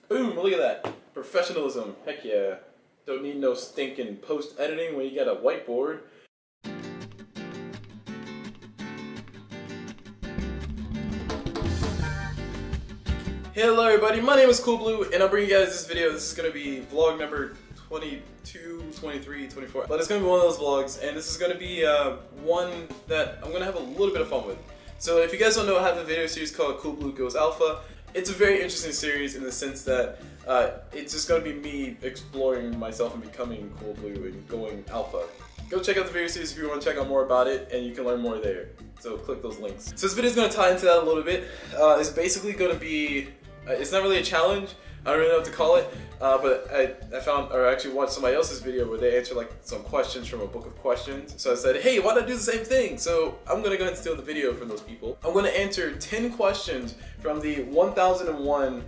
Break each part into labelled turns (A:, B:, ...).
A: Boom, look at that. Professionalism, heck yeah. Don't need no stinking post-editing when you got a whiteboard. Hello everybody, my name is CulBlu, and I'll bring you guys this video. This is going to be vlog number 22, 23, 24. But it's going to be one of those vlogs, and this is going to be one that I'm going to have a little bit of fun with. So if you guys don't know, I have a video series called CulBlu Goes Alpha. It's a very interesting series in the sense that it's just going to be me exploring myself and becoming CulBlu and going alpha. Go check out the video series if you want to check out more about it, and you can learn more there. So click those links. So this video is going to tie into that a little bit. It's basically going to be, it's not really a challenge. I don't really know what to call it, but I found, or actually watched somebody else's video where they answered like some questions from a book of questions. So I said, hey, why not do the same thing? So I'm going to go ahead and steal the video from those people. I'm going to answer 10 questions from the 1001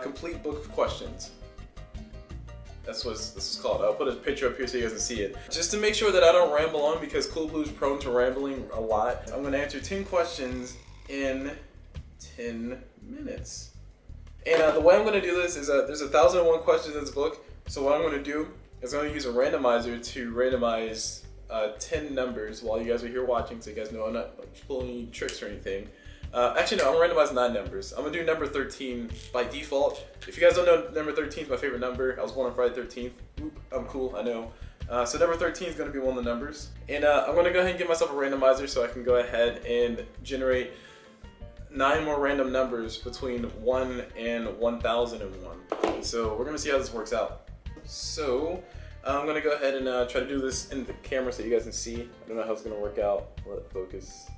A: complete book of questions. That's what this is called. I'll put a picture up here so you guys can see it. Just to make sure that I don't ramble on, because CulBlu is prone to rambling a lot. I'm going to answer 10 questions in 10 minutes. And the way I'm going to do this is there's 1001 questions in this book. So what I'm going to do is I'm going to use a randomizer to randomize 10 numbers while you guys are here watching, so you guys know I'm not like, pulling any tricks or anything. Actually, no, I'm going to randomize 9 numbers. I'm going to do number 13 by default. If you guys don't know, number 13 is my favorite number. I was born on Friday 13th. Oop, I'm cool, I know. So number 13 is going to be one of the numbers. And I'm going to go ahead and give myself a randomizer so I can go ahead and generate 9 more random numbers between 1 and 1001. So we're going to see how this works out. So I'm going to go ahead and try to do this in the camera so you guys can see. I don't know how it's going to work out. Let it focus.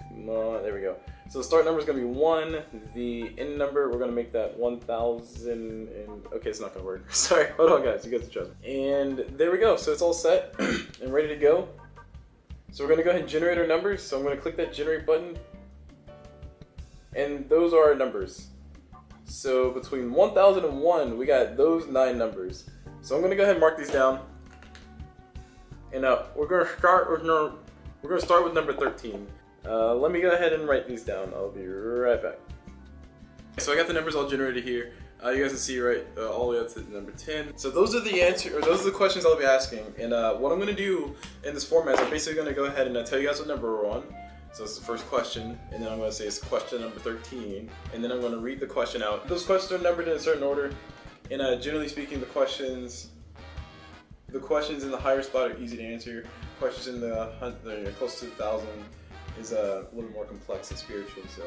A: Come on, there we go. So the start number is going to be 1. The end number, we're going to make that 1000 and... Okay, it's not going to work. Sorry, hold on guys, you guys trust me. And there we go. So it's all set and ready to go. So we're going to go ahead and generate our numbers. So I'm going to click that generate button. And those are our numbers. So between 1001, we got those 9 numbers. So I'm going to go ahead and mark these down. And we're going to start with number 13. Let me go ahead and write these down. I'll be right back. So I got the numbers all generated here. You guys can see right all the way up to number 10. So those are the those are the questions I'll be asking. And what I'm going to do in this format is I'm basically going to go ahead and tell you guys what number we're on. So it's the first question, and then I'm going to say it's question number 13, and then I'm going to read the question out. Those questions are numbered in a certain order, and generally speaking, the questions in the higher spot are easy to answer. Questions in the close to 1,000 is a little more complex and spiritual. So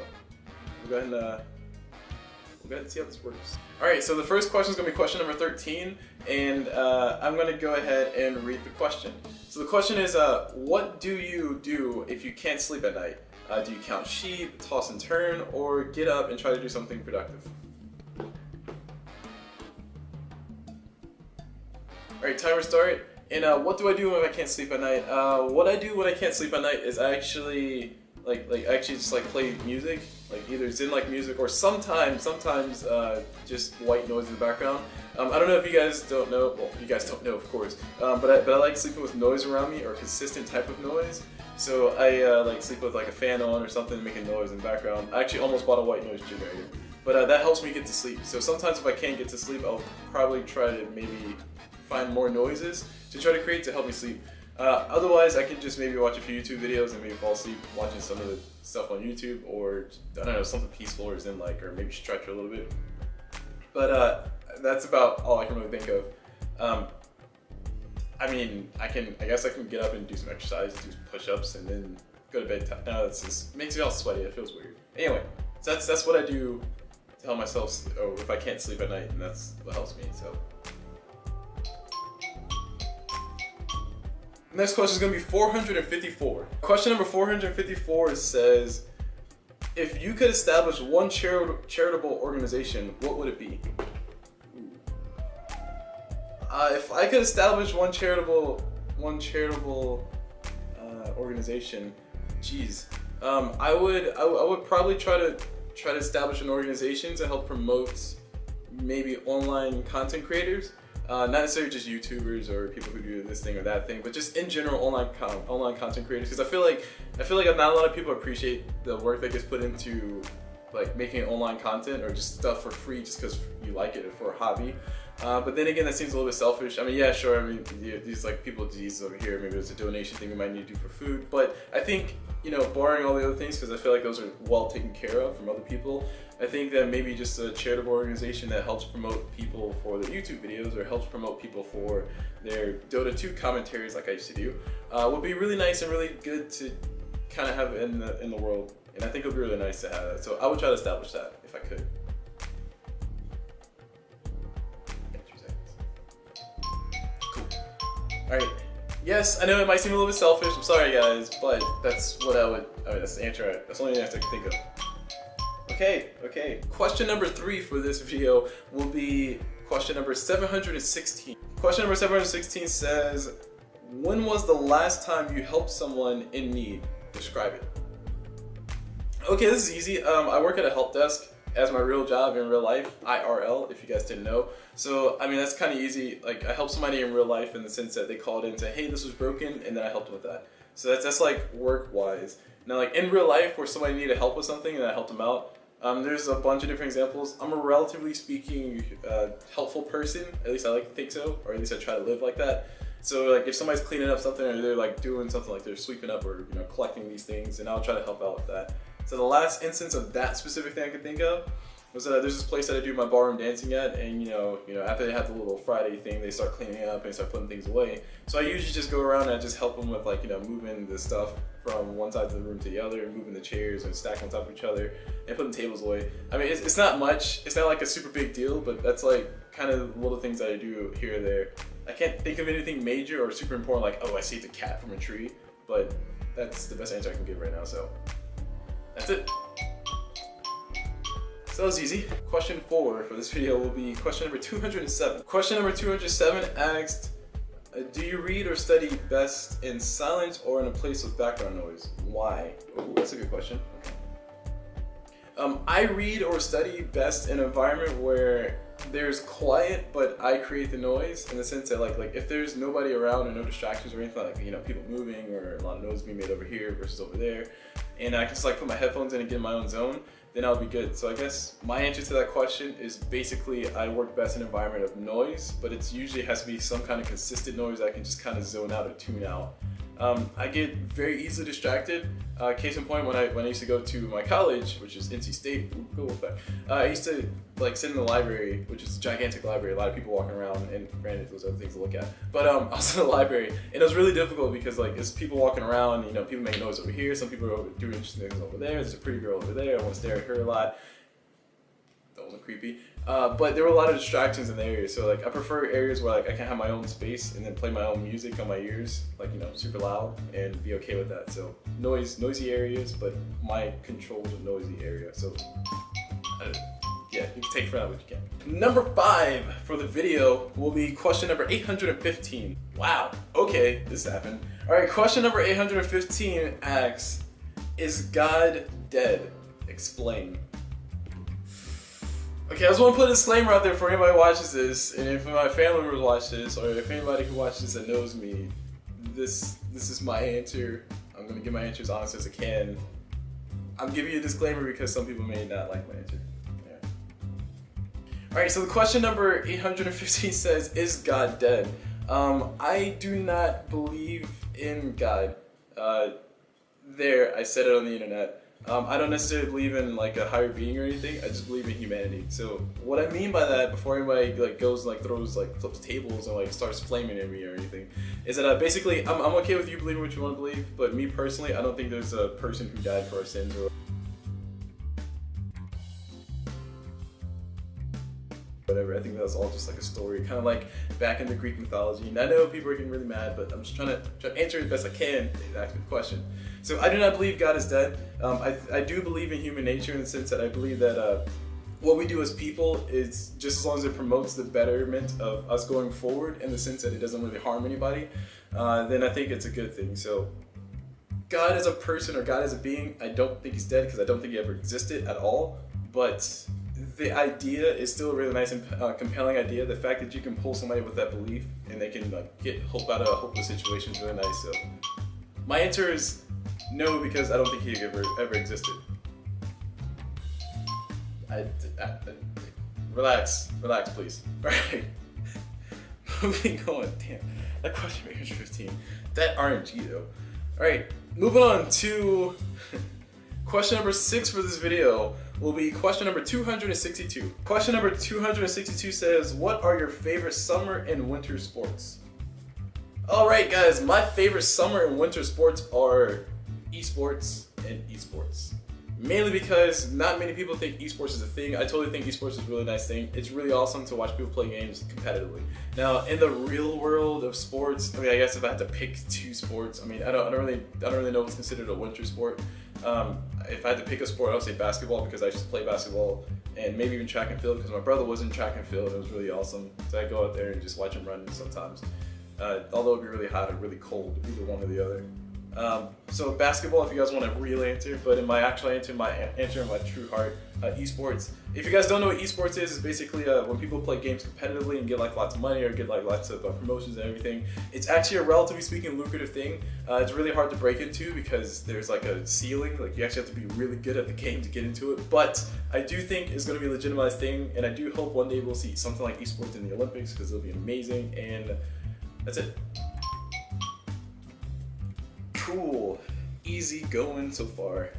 A: we'll go ahead and see how this works. All right, so the first question is going to be question number 13, and I'm going to go ahead and read the question. So the question is, what do you do if you can't sleep at night? Do you count sheep, toss and turn, or get up and try to do something productive? All right, timer start. And what do I do when I can't sleep at night? What I do when I can't sleep at night is I actually actually just play music, either Zen music or sometimes just white noise in the background. I don't know if you guys don't know. Well, you guys don't know, of course. But I like sleeping with noise around me, or a consistent type of noise. So I like sleep with a fan on or something making noise in the background. I actually almost bought a white noise generator, but that helps me get to sleep. So sometimes if I can't get to sleep, I'll probably try to maybe find more noises to try to create to help me sleep. Otherwise, I can just maybe watch a few YouTube videos and maybe fall asleep watching some of the stuff on YouTube, or I don't know, something peaceful or Zen or maybe stretch a little bit. But that's about all I can really think of. I mean, I guess I can get up and do some exercise, do some push-ups, and then go to bed. No, that's just makes me all sweaty. It feels weird. Anyway, so that's what I do to help myself, or if I can't sleep at night, and that's what helps me. So. Next question is going to be 454. Question number 454 says, if you could establish one charitable organization, what would it be? If I could establish one charitable organization, geez, I would probably try to establish an organization to help promote maybe online content creators. Not necessarily just YouTubers or people who do this thing or that thing, but just in general online content creators. Because I feel like not a lot of people appreciate the work that gets put into like making online content or just stuff for free just because you like it or for a hobby. But then again, that seems a little bit selfish. I mean, yeah, sure. I mean, these like people with diseases over here, maybe there's a donation thing we might need to do for food. But I think, you know, barring all the other things, because I feel like those are well taken care of from other people, I think that maybe just a charitable organization that helps promote people for their YouTube videos or helps promote people for their Dota 2 commentaries like I used to do would be really nice and really good to kind of have in the world. And I think it would be really nice to have that. So I would try to establish that if I could. Alright, yes, I know it might seem a little bit selfish, I'm sorry guys, but that's what that's the answer, that's the only answer I can think of. Okay. Question number 3 for this video will be question number 716. Question number 716 says, when was the last time you helped someone in need? Describe it. Okay, this is easy. I work at a help desk as my real job in real life, IRL, if you guys didn't know. So, I mean, that's kind of easy. Like, I help somebody in real life in the sense that they called in and said, hey, this was broken, and then I helped them with that. So that's like work-wise. Now, like in real life where somebody needed help with something and I helped them out, there's a bunch of different examples. I'm a relatively speaking helpful person, at least I like to think so, or at least I try to live like that. So like if somebody's cleaning up something or they're like doing something like they're sweeping up or, you know, collecting these things, and I'll try to help out with that. So the last instance of that specific thing I could think of was there's this place that I do my ballroom dancing at, and you know, after they have the little Friday thing, they start cleaning up and they start putting things away. So I usually just go around and I just help them with, like, you know, moving the stuff from one side of the room to the other, and moving the chairs and stacking on top of each other and putting tables away. I mean, it's not much, it's not like a super big deal, but that's like kind of little things that I do here or there. I can't think of anything major or super important like, oh, I saved a cat from a tree, but that's the best answer I can give right now, so that's it. So that was easy. Question 4 for this video will be question number 207. Question number 207 asked, do you read or study best in silence or in a place with background noise? Why? Ooh, that's a good question. Okay. I read or study best in an environment where there's quiet, but I create the noise in the sense that like if there's nobody around or no distractions or anything, like, you know, people moving or a lot of noise being made over here versus over there, and I can just like put my headphones in and get in my own zone, then I'll be good. So I guess my answer to that question is basically I work best in an environment of noise, but it usually has to be some kind of consistent noise I can just kind of zone out or tune out. I get very easily distracted. Case in point, when I used to go to my college, which is NC State, go with that. I used to like sit in the library, which is a gigantic library, a lot of people walking around, and granted there's other things to look at. But I was in the library, and it was really difficult because like there's people walking around, you know, people making noise over here, some people are doing interesting things over there, there's a pretty girl over there, I want to stare at her a lot. That wasn't creepy. But there were a lot of distractions in the area, so like I prefer areas where like I can have my own space and then play my own music on my ears, like, you know, super loud, and be okay with that. So noisy areas, but my controlled noisy area. So yeah, you can take from that what you can. Number 5 for the video will be question number 815. Wow, okay, this happened. Alright, question number 815 asks, is God dead? Explain. Okay, I just want to put a disclaimer out there for anybody who watches this, and if my family members watch this, or if anybody who watches this that knows me, this is my answer. I'm going to give my answer as honest as I can. I'm giving you a disclaimer because some people may not like my answer. Yeah. Alright, so the question number 815 says, is God dead? I do not believe in God. I said it on the internet. I don't necessarily believe in like a higher being or anything. I just believe in humanity. So what I mean by that, before anybody like goes and like throws like flips tables and like starts flaming at me or anything, is that basically I'm okay with you believing what you want to believe, but me personally, I don't think there's a person who died for our sins or whatever. I think that's all just like a story, kind of like back in the Greek mythology. And I know people are getting really mad, but I'm just trying to answer it as best I can to ask the question. So I do not believe God is dead. I do believe in human nature in the sense that I believe that what we do as people is just as long as it promotes the betterment of us going forward in the sense that it doesn't really harm anybody, then I think it's a good thing. So God as a person or God as a being, I don't think he's dead because I don't think he ever existed at all, but the idea is still a really nice and compelling idea. The fact that you can pull somebody with that belief and they can like get hope out of a hopeless situation is really nice. So my answer is no, because I don't think he ever existed. Relax, please. All right. Moving on. Damn, that question made 115. That RNG though. All right, moving on to question number 6 for this video. Will be question number 262. Question number 262 says, "What are your favorite summer and winter sports?" All right, guys, my favorite summer and winter sports are esports and esports. Mainly because not many people think esports is a thing. I totally think esports is a really nice thing. It's really awesome to watch people play games competitively. Now, in the real world of sports, I mean, I guess if I had to pick 2 sports, I mean, I don't really know what's considered a winter sport. If I had to pick a sport, I would say basketball because I used to play basketball, and maybe even track and field because my brother was in track and field. It was really awesome. So I'd go out there and just watch him run sometimes. Although it'd be really hot or really cold, either one or the other. So basketball, if you guys want a real answer, but in my actual answer, my true heart, esports. If you guys don't know what esports is, it's basically when people play games competitively and get like lots of money or get like lots of promotions and everything. It's actually a relatively speaking lucrative thing. It's really hard to break into because there's like a ceiling, like you actually have to be really good at the game to get into it. But I do think it's going to be a legitimized thing, and I do hope one day we'll see something like esports in the Olympics because it'll be amazing. And that's it. Cool. Easy going so far.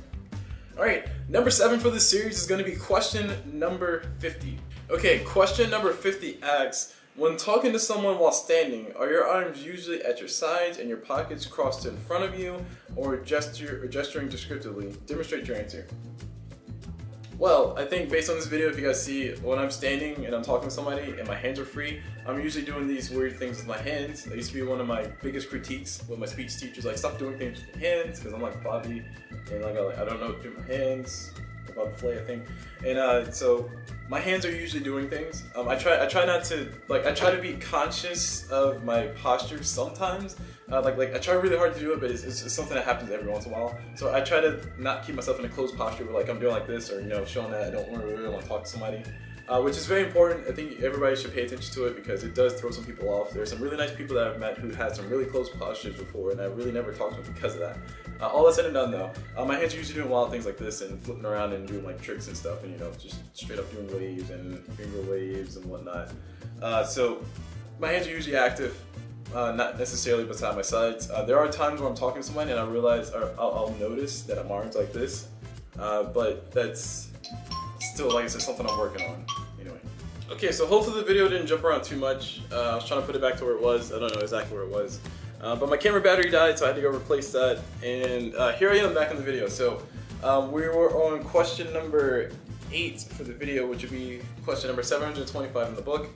A: Alright, number 7 for this series is going to be question number 50. Okay, question number 50 asks, when talking to someone while standing, are your arms usually at your sides and your pockets crossed in front of you, or gesturing descriptively? Demonstrate your answer. Well, I think based on this video, if you guys see, when I'm standing and I'm talking to somebody and my hands are free, I'm usually doing these weird things with my hands. That used to be one of my biggest critiques with my speech teachers, like stop doing things with your hands, because I'm like Bobby, and like I don't know what to do with my hands, about to play, I think. And so my hands are usually doing things. I try not to, like, I try to be conscious of my posture sometimes. Like I try really hard to do it, but it's something that happens every once in a while. So I try to not keep myself in a closed posture where like I'm doing like this, or showing that I don't really want to talk to somebody, which is very important. I think everybody should pay attention to it because it does throw some people off. There's some really nice people that I've met who had some really close postures before, and I really never talked to them because of that. All that said and done though, my hands are usually doing wild things like this and flipping around and doing like tricks and stuff, and just straight up doing waves and finger waves and whatnot. So my hands are usually active. Not necessarily beside my sides. There are times where I'm talking to somebody and I realize, or I'll notice that I'm arms like this, but that's still, like I said, something I'm working on. Anyway. Okay, so hopefully the video didn't jump around too much. I was trying to put it back to where it was. I don't know exactly where it was. But my camera battery died, so I had to go replace that. And here I am back in the video. So we were on question number 8 for the video, which would be question number 725 in the book.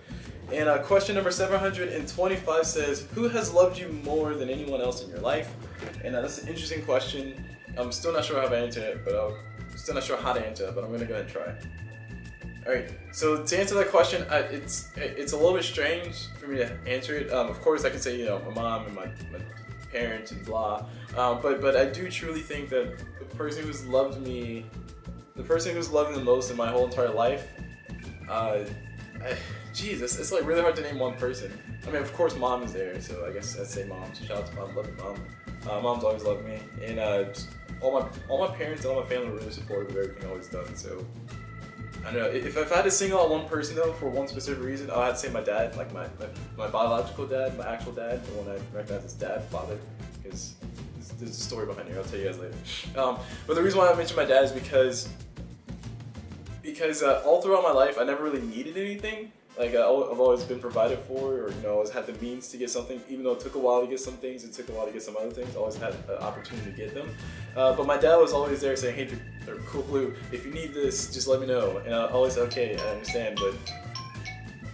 A: And question number 725 says, who has loved you more than anyone else in your life? And that's an interesting question. I'm still not sure how to answer it, but I'm still not sure how to answer it, but I'm gonna go ahead and try. Alright, so to answer that question, it's a little bit strange for me to answer it. Of course I can say, my mom and my parents and blah, but I do truly think that the person who's loved me, the most in my whole entire life, geez, it's like really hard to name one person. I mean, of course, mom is there, so I guess I'd say mom. So shout out to mom, love you, mom. Mom's always loved me, and all my parents and all my family were really supportive of everything I've always done. So I don't know. If I had to single out one person though for one specific reason, I had to say my dad, like my biological dad, my actual dad, the one I recognize as dad, father, because there's a story behind it. I'll tell you guys later. But the reason why I mentioned my dad is because all throughout my life, I never really needed anything. Like I've always been provided for, or always had the means to get something. Even though it took a while to get some things, it took a while to get some other things. I always had an opportunity to get them. But my dad was always there saying, "Hey, CulBlu, if you need this, just let me know." And I always said, "Okay, I understand." But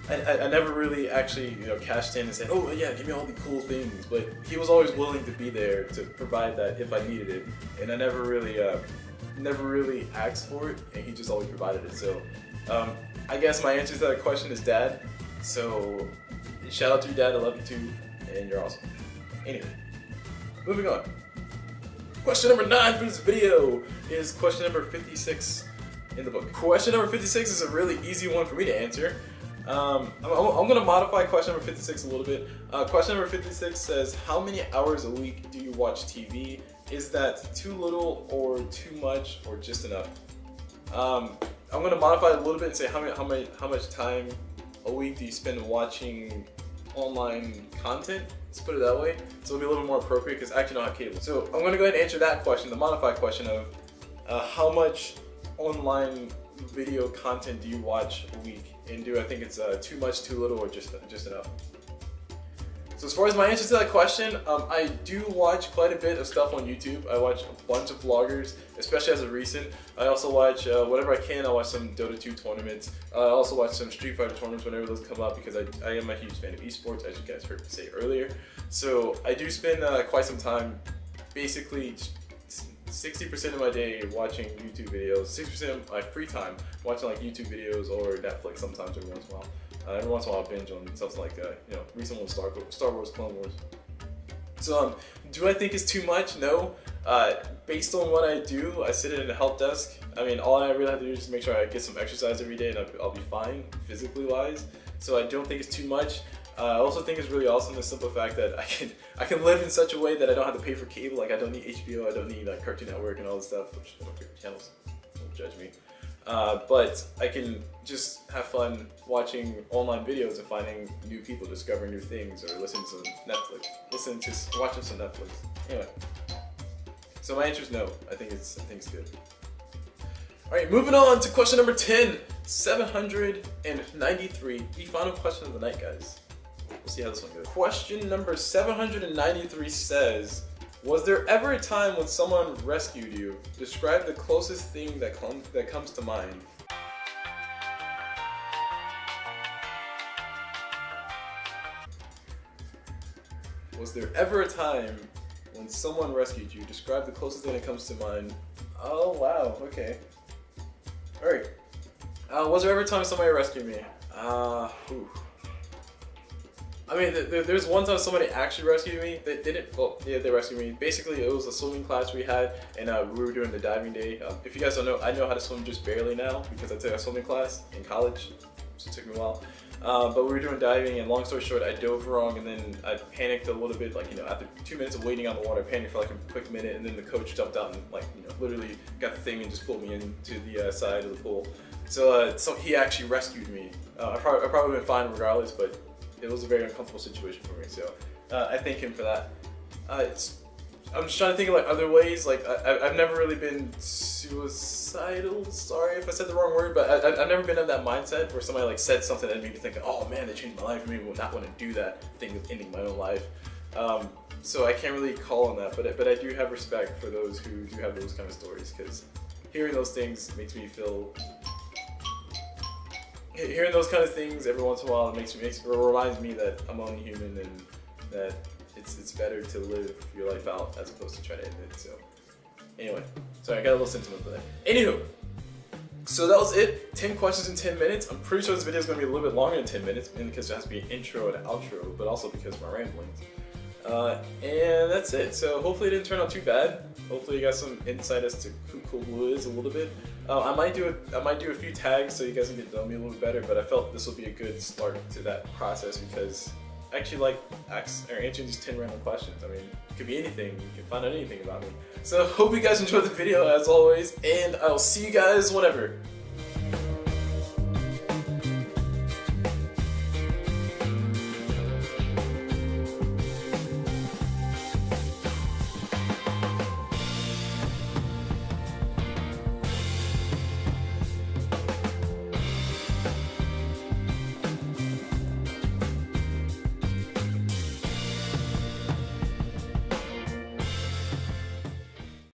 A: I never really actually cashed in and said, "Oh yeah, give me all the cool things." But he was always willing to be there to provide that if I needed it, and I never really asked for it, and he just always provided it. So I guess my answer to that question is dad. So shout out to your dad, I love you too, and you're awesome. Anyway, moving on. Question number 9 for this video is question number 56 in the book. Question number 56 is a really easy one for me to answer. I'm going to modify question number 56 a little bit. Question number 56 says, how many hours a week do you watch TV? Is that too little or too much or just enough? I'm gonna modify it a little bit and say how much time a week do you spend watching online content? Let's put it that way. So it'll be a little more appropriate because I actually don't have cable. So I'm gonna go ahead and answer that question, the modified question of how much online video content do you watch a week? And do I think it's too much, too little, or just enough? So as far as my answer to that question, I do watch quite a bit of stuff on YouTube. I watch a bunch of vloggers, especially as of recent. I also watch whatever I can. I watch some Dota 2 tournaments. I also watch some Street Fighter tournaments whenever those come up because I am a huge fan of esports, as you guys heard me say earlier. So I do spend quite some time, basically 60% of my day watching YouTube videos, 60% of my free time watching like YouTube videos or Netflix sometimes every once in a while. Every once in a while I binge on stuff like, recent one, Star Wars, Clone Wars. So do I think it's too much? No. Based on what I do, I sit in a help desk. I mean, all I really have to do is just make sure I get some exercise every day and I'll be fine physically wise. So I don't think it's too much. I also think it's really awesome the simple fact that I can live in such a way that I don't have to pay for cable. Like I don't need HBO, I don't need Cartoon Network and all this stuff, which I don't pay for channels. Don't judge me. But I can just have fun watching online videos and finding new people, discovering new things, or listening to Netflix, watching some Netflix. Anyway, so my answer is no. I think it's good. All right, moving on to question number 10, 793, the final question of the night, guys. We'll see how this one goes. Question number 793 says, was there ever a time when someone rescued you? Describe the closest thing that comes to mind. Was there ever a time when someone rescued you? Describe the closest thing that comes to mind. Oh wow, okay. Alright. Was there ever a time somebody rescued me? I mean, there's one time somebody actually rescued me. They didn't, well, yeah, they rescued me. Basically, it was a swimming class we had, and we were doing the diving day. If you guys don't know, I know how to swim just barely now because I took a swimming class in college, so it took me a while. But we were doing diving, and long story short, I dove wrong, and then I panicked a little bit. After 2 minutes of waiting on the water, I panicked for like a quick minute, and then the coach jumped out and literally got the thing and just pulled me into the side of the pool. So he actually rescued me. I probably would have been fine regardless, but it was a very uncomfortable situation for me, so I thank him for that. I'm just trying to think of other ways. I've never really been suicidal. Sorry if I said the wrong word, but I've never been of that mindset where somebody said something that made me think, oh man, they changed my life. Maybe I would not want to do that thing of ending my own life. So I can't really call on that, but I do have respect for those who do have those kind of stories, because hearing those things makes me feel. Hearing those kind of things every once in a while, it reminds me that I'm only human and that it's better to live your life out as opposed to try to end it. So anyway, sorry, I got a little sentiment for that. Anywho, so that was it. 10 questions in 10 minutes. I'm pretty sure this video is going to be a little bit longer than 10 minutes, mainly because it has to be an intro and outro, but also because of my ramblings. And that's it. So hopefully it didn't turn out too bad. Hopefully you got some insight as to who CulBlu is a little bit. I might do a few tags so you guys can get to know me a little bit better, but I felt this will be a good start to that process because I actually like answering these 10 random questions. I mean, it could be anything. You can find out anything about me. So hope you guys enjoyed the video as always, and I'll see you guys whenever.